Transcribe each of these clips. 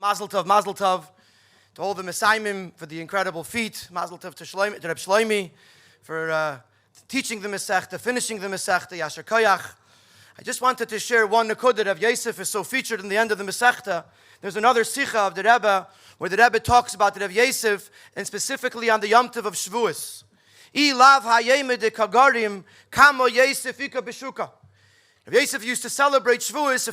Mazel tov to all the Messiahim for the incredible feat. Mazel tov to Reb Shloimi for teaching the Meseches, finishing the Meseches, Yasher Koyach. I just wanted to share one nakud that Rav Yosef is so featured in the end of the Meseches. There's another Sikha of the Rebbe where the Rebbe talks about the Rav Yosef and specifically on the Yom Tov of Shavuos. I lav hayeme de kagarim kamo Yosef ika beshuka. Rav Yosef used to celebrate Shavuos.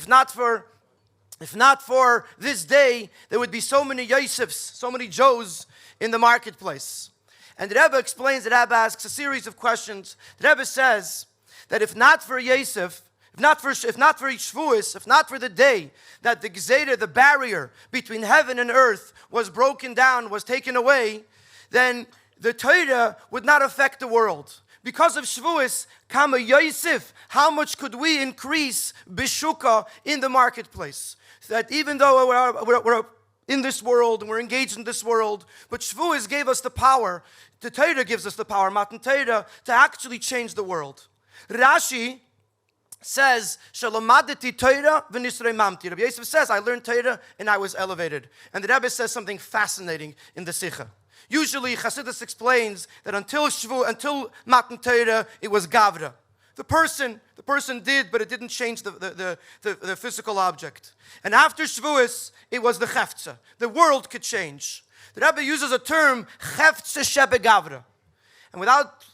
If not for this day, there would be so many Yosefs, so many Joes in the marketplace. And the Rebbe explains, the Rebbe asks a series of questions. The Rebbe says that if not for Yosef, if not for Shavuos, if not for the day that the Gzeira, the barrier between heaven and earth was broken down, was taken away, then the Torah would not affect the world. Because of Shavuos, Kama Yosef, how much could we increase Bishuka in the marketplace? That even though we're in this world and we're engaged in this world, but Shavuos gave us the power, the Torah gives us the power, Matan Torah, to actually change the world. Rashi says, Shalomadeti Torah v'nisrei mamti. Rabbi Yosef says, I learned Torah and I was elevated. And the Rebbe says something fascinating in the Sikha. Usually, Chassidus explains that until Matan Torah, it was Gavra. The person did, but it didn't change the physical object. And after Shavuos, it was the Cheftza. The world could change. The Rebbe uses a term, Cheftza Shebe Gavra. And without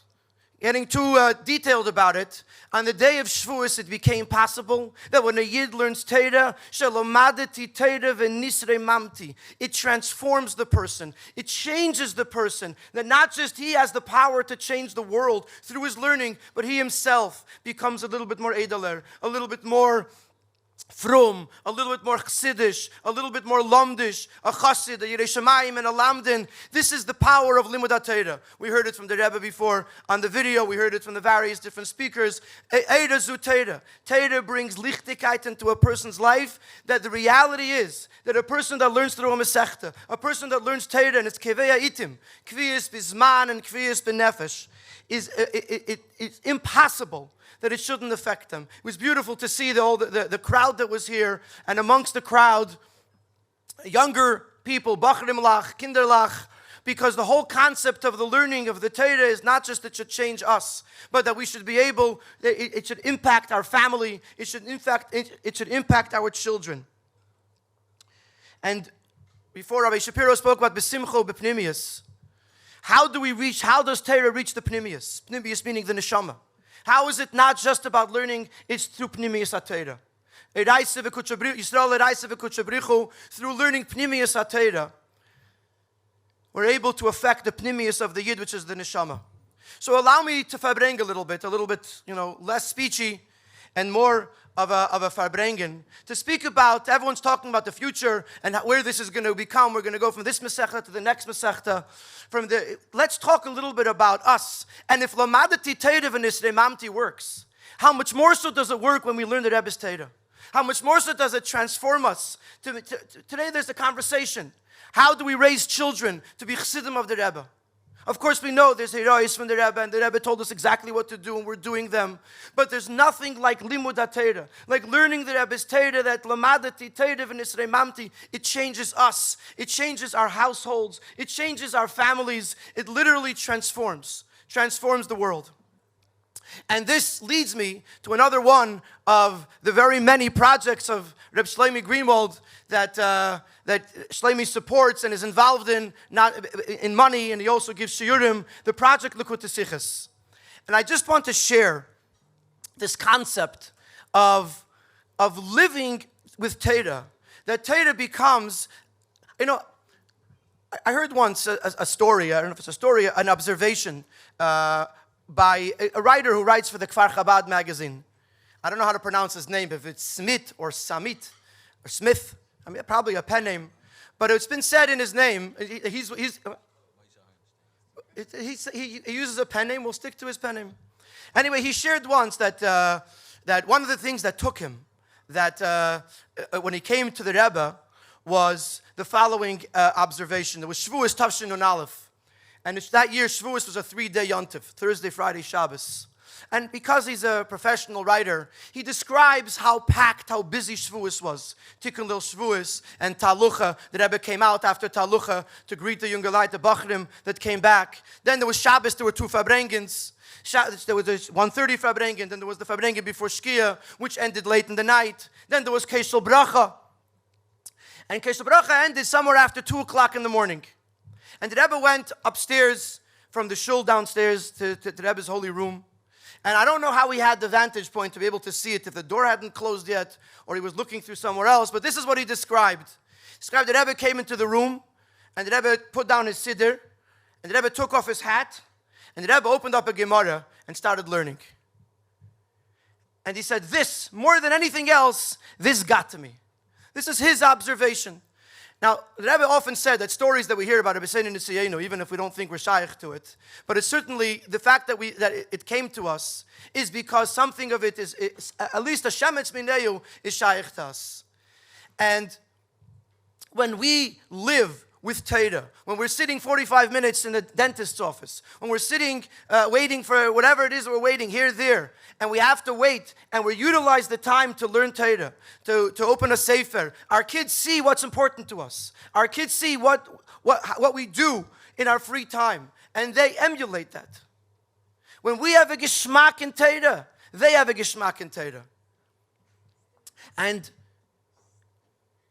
getting too detailed about it, on the day of Shavuos, it became possible that when a Yid learns Torah, Shalomadeti Torah v'nisrei mamti, it transforms the person. It changes the person. That not just he has the power to change the world through his learning, but he himself becomes a little bit more edeler, a little bit more frum, a little bit more chassidish, a little bit more lomdish, a chassid, a yirei shamayim, and a lamdin. This is the power of limud HaTorah. We heard it from the Rebbe before on the video. We heard it from the various different speakers. Eira zu Torah. Torah brings lichtigkeit into a person's life. That the reality is that a person that learns through a Meseches, a person that learns Torah, and it's kevei itim, kviyas bizman and kviyas b'nefesh, it's impossible that it shouldn't affect them. It was beautiful to see the crowd that was here, and amongst the crowd, younger people, bachrim lach, kinder lach, because the whole concept of the learning of the Torah is not just that it should change us, but that we should be able, it should impact our family, it should impact our children. And before Rabbi Shapiro spoke about besimcho b'pnimius, how does Torah reach the pnimius? Pnimius meaning the neshama. How is it not just about learning? It's through Pnimius HaTorah. Through learning Pnimius HaTorah, we're able to affect the Pnimius of the Yid, which is the Neshama. So allow me to farbrengen a little bit, less speechy and more of a farbrengen, to speak about, everyone's talking about the future and where this is going to become. We're going to go from this Meseches to the next Meseches. Let's talk a little bit about us. And if Lamadati Torah v'nisrei mamti works, how much more so does it work when we learn the Rebbe's Torah? How much more so does it transform us? Today there's a conversation. How do we raise children to be chassidim of the Rebbe? Of course, we know there's heroes from the Rebbe, and the Rebbe told us exactly what to do, and we're doing them. But there's nothing like limud HaTorah, like learning the Rebbe's Torah, that lamadati Torah v'nisrei mamti. It changes us. It changes our households. It changes our families. It literally transforms the world. And this leads me to another one of the very many projects of Reb Shlomi Greenwald that Shlomi supports and is involved in, not in money, and he also gives shiurim, the project Likutei Sichos. And I just want to share this concept of living with Torah, that Torah becomes, I heard once a story, I don't know if it's a story, an observation, by a writer who writes for the Kfar Chabad magazine. I don't know how to pronounce his name, if it's Smith or Samit or Smith. I mean, probably a pen name. But it's been said in his name, he uses a pen name, we'll stick to his pen name. Anyway, he shared once that one of the things that took him, when he came to the Rebbe, was the following observation. There was Shavuos Tavshin Nun Aleph. And that year, Shavuos was a 3-day yontif, Thursday, Friday, Shabbos. And because he's a professional writer, he describes how packed, how busy Shavuos was. Tikkun Lil Shavuos and Talucha. The Rebbe came out after Talucha to greet the Jungelite, the Bachrim that came back. Then there was Shabbos, there were 2 Farbrengens. There was a 1:30 Farbrengen, then there was the Farbrengen before Shkia, which ended late in the night. Then there was Kesel Bracha. And Kesel Bracha ended somewhere after 2 o'clock in the morning. And the Rebbe went upstairs from the shul downstairs to the Rebbe's holy room. And I don't know how he had the vantage point to be able to see it, if the door hadn't closed yet, or he was looking through somewhere else. But this is what he described. He described the Rebbe came into the room, and the Rebbe put down his siddur, and the Rebbe took off his hat, and the Rebbe opened up a Gemara and started learning. And he said, this, more than anything else, this got to me. This is his observation. Now, the Rebbe often said that stories that we hear about even if we don't think we're shaykh to it, but it's certainly the fact that it came to us is because something of it is at least a shemetz mineu is shaykh to us. And when we live with Torah, when we're sitting 45 minutes in the dentist's office, when we're sitting waiting for whatever it is we're waiting here, there, and we have to wait, and we utilize the time to learn Torah, to open a sefer, our kids see what's important to us. Our kids see what we do in our free time, and they emulate that. When we have a geschmack in Torah, they have a geschmack in Torah. And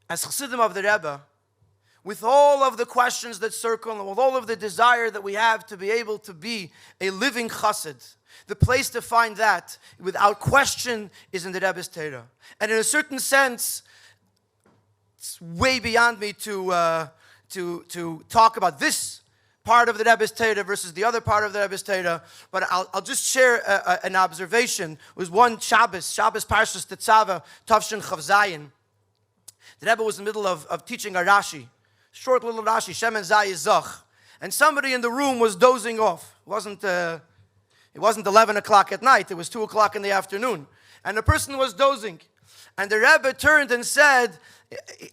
as Chassidim of the Rebbe, with all of the questions that circle, and with all of the desire that we have to be able to be a living chassid, the place to find that, without question, is in the Rebbe's Torah. And in a certain sense, it's way beyond me to talk about this part of the Rebbe's Torah versus the other part of the Rebbe's Torah, but I'll just share an observation. It was one Shabbos Parshas Tetzaveh, Tavshin Chav Zayin. The Rebbe was in the middle of teaching a Rashi. Short little Rashi, Shemen Zay Zach. And somebody in the room was dozing off. It wasn't 11 o'clock at night, it was 2 o'clock in the afternoon. And the person was dozing. And the Rebbe turned and said,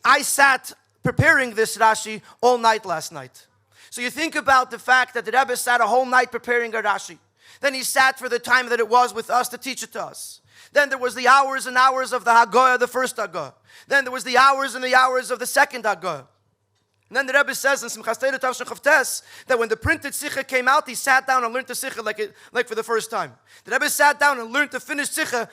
I sat preparing this Rashi all night last night. So you think about the fact that the Rebbe sat a whole night preparing a Rashi. Then he sat for the time that it was with us to teach it to us. Then there was the hours and hours of the Haggadah, the first Haggadah. Then there was the hours and the hours of the second Haggadah. And then the Rebbe says in Simchas Torah Tavshin Chav Tes that when the printed Sikha came out, he sat down and learned the Sikha like for the first time. The Rebbe sat down and learned to finish Sikha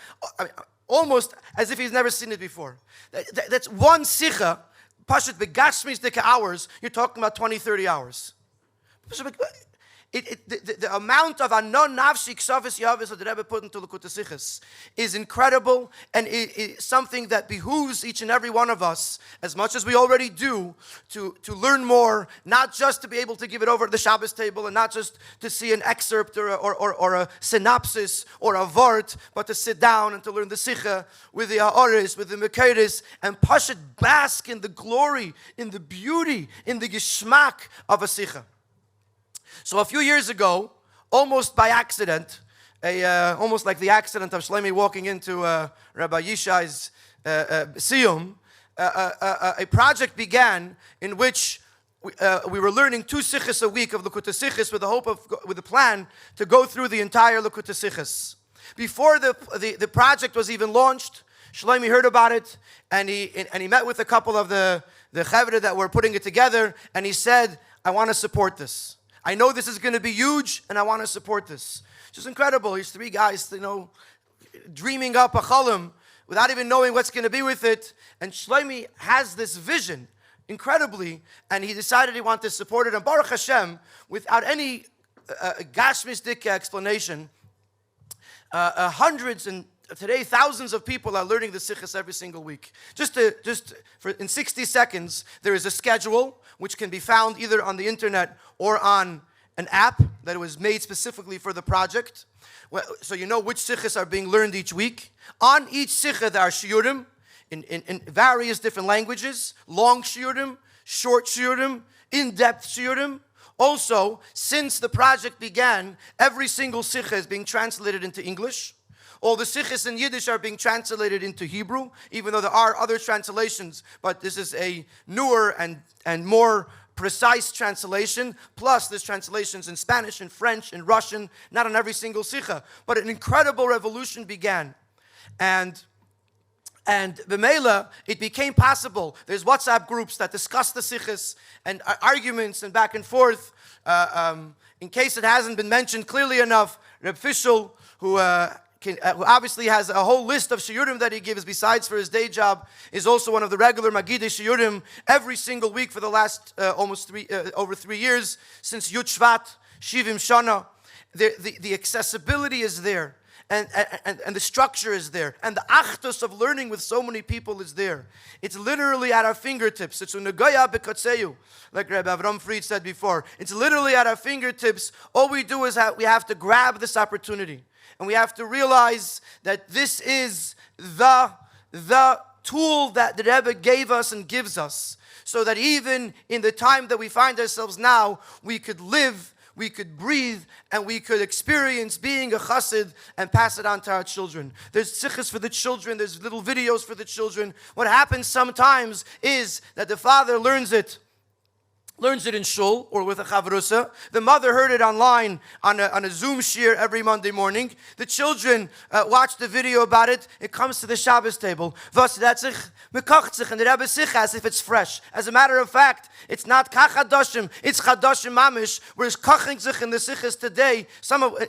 almost as if he's never seen it before. That's one Sikha, Pashat Begashmi's Dika hours, you're talking about 20, 30 hours. The amount of anon nafshi ksavis yavis that the Rebbe put into Likutei Sichos is incredible, and it is something that behooves each and every one of us, as much as we already do, to learn more, not just to be able to give it over to the Shabbos table, and not just to see an excerpt or a synopsis or a vart, but to sit down and to learn the Sikha with the Ha'aris, with the Meseches, and Pashat bask in the glory, in the beauty, in the geschmack of a Sikha. So a few years ago, almost by accident, almost like the accident of Shlomi walking into Rabbi Yishai's Siyum, a project began in which we were learning 2 sichos a week of Likutei Sichos with the plan to go through the entire Likutei Sichos. Before the project was even launched, Shlomi heard about it, and he met with a couple of the Chavre that were putting it together, and he said, I want to support this. I know this is going to be huge, and I want to support this. It's just incredible. These 3 guys, dreaming up a chalim without even knowing what's going to be with it. And Shlomi has this vision, incredibly, and he decided he wanted to support it. And Baruch Hashem, without any gashmistic explanation, hundreds and today thousands of people are learning the sichos every single week. In 60 seconds, there is a schedule which can be found either on the internet or on an app that was made specifically for the project. So you know which sichos are being learned each week. On each sicha there are shiurim in various different languages, long shiurim, short shiurim, in-depth shiurim. Also, since the project began, every single sicha is being translated into English. All the sichos in Yiddish are being translated into Hebrew, even though there are other translations, but this is a newer and more precise translation, plus there's translations in Spanish, in French, in Russian, not on every single sikha. But an incredible revolution began. And b'meila, it became possible. There's WhatsApp groups that discuss the sikhs and arguments and back and forth. In case it hasn't been mentioned clearly enough, Reb Fischel, who obviously has a whole list of shiurim that he gives besides for his day job, is also one of the regular Magidei shiurim every single week for the last over 3 years, since Yud Shvat, Shivim Shana. The accessibility is there. And the structure is there. And the achdus of learning with so many people is there. It's literally at our fingertips. It's unagaya bekotseyu, like Rabbi Avram Fried said before. It's literally at our fingertips. All we do is we have to grab this opportunity. And we have to realize that this is the tool that the Rebbe gave us and gives us. So that even in the time that we find ourselves now, we could live, we could breathe, and we could experience being a chassid and pass it on to our children. There's sikhs for the children, there's little videos for the children. What happens sometimes is that the father learns it in shul or with a chavrusa. The mother heard it online on a Zoom shir every Monday morning. The children watch the video about it. It comes to the Shabbos table. Was dat sich mekocht sich, and the Rebbe sich as if it's fresh. As a matter of fact, it's not kachadashim, it's chadashim mamish. Whereas koching sich in the sikhs today,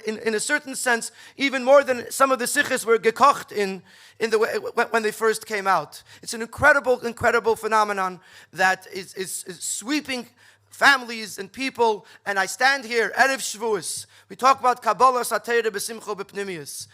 in a certain sense, even more than some of the sikhs were gekocht in the way when they first came out. It's an incredible phenomenon that is sweeping families and people. And I stand here, Erev Shavuos. We talk about Kabbalah Satayra B'Simcha B'Pnimius.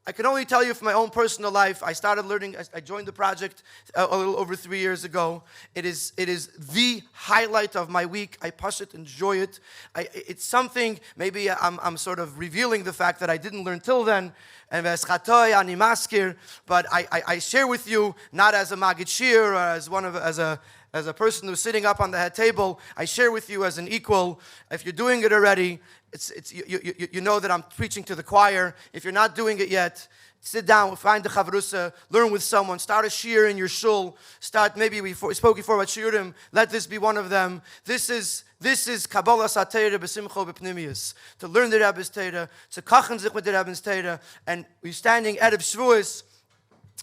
I can only tell you from my own personal life. I started learning. I joined the project a little over 3 years ago. It is the highlight of my week. I push it, enjoy it. It's something. Maybe I'm sort of revealing the fact that I didn't learn till then. And but I share with you not as a Magid Shir or as a person who's sitting up on the head table. I share with you as an equal. If you're doing it already, you know that I'm preaching to the choir. If you're not doing it yet, sit down, find the chavrusa, learn with someone, start a shir in your shul. Maybe we spoke before about shiurim. Let this be one of them. This is Kabbalah Satayra B'Simcha B'Pnimius. To learn the Rebbe's Teira, to kachen sich with the Rebbe's Teira, and we're standing Erev Shavuos.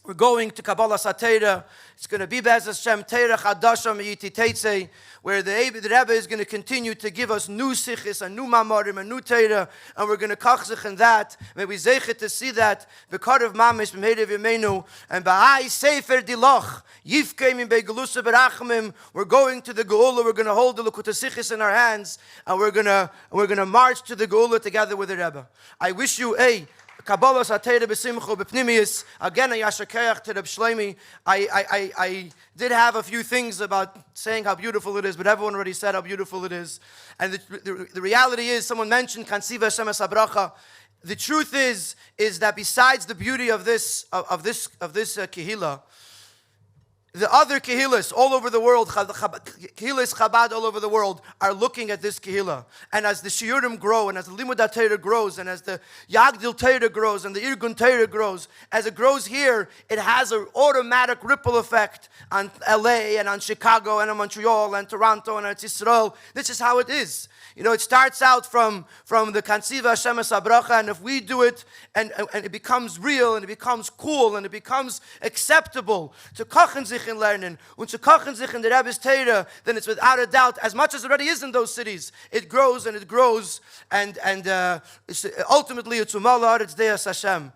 We're going to Kabbalah Satayra. It's going to be Be'ez Hashem Teira Chadasha Me'iti Teitzei, where the Rebbe is going to continue to give us new sichis and new mamarim and new Teira, and we're going to kach sich in that. May we zeichet to see that B'kar of Mamish B'meidev Yemenu and B'ai Sefer Diloch Yifkeim in Begelusa Berachmim. We're going to the Geula. We're going to hold the Lukuta Sichis in our hands, and we're going to march to the Geula together with the Rebbe. I wish you a Kabbalah Satayra B'Simcha B'Pnimius. Again, a Yasher Koach to Reb Shlomi. I did have a few things about saying how beautiful it is, but everyone already said how beautiful it is. And the reality is, someone mentioned Kansiva Hashem Sabracha. The truth is that besides the beauty of this kehillah, the other kehillas all over the world, kehillas Chabad all over the world, are looking at this kehillah. And as the shiurim grow, and as the limud Torah grows, and as the Yagdil Torah grows, and the Irgun Torah grows, as it grows here, it has an automatic ripple effect on LA, and on Chicago, and on Montreal, and Toronto, and Eretz Yisrael. This is how it is. You know, it starts out from the Kansiva Hashem Sabracha, and if we do it, and it becomes real, and it becomes cool, and it becomes acceptable to kochen sich in lernen, und zu kochen sich in the Rebbe's Teira, then it's without a doubt, as much as it already is in those cities, it grows and it grows, and ultimately it's umalah, it's Deus Hashem.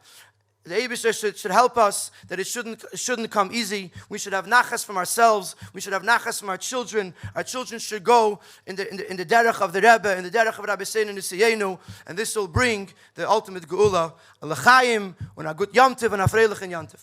The Eibusher should help us that it shouldn't come easy. We should have nachas from ourselves. We should have nachas from our children. Our children should go in the derech of the Rebbe, in the derech of Rabbi Seinu Nisiyenu, and this will bring the ultimate geula. L'chaim, and a good yomtiv, and a freilichen yomtiv.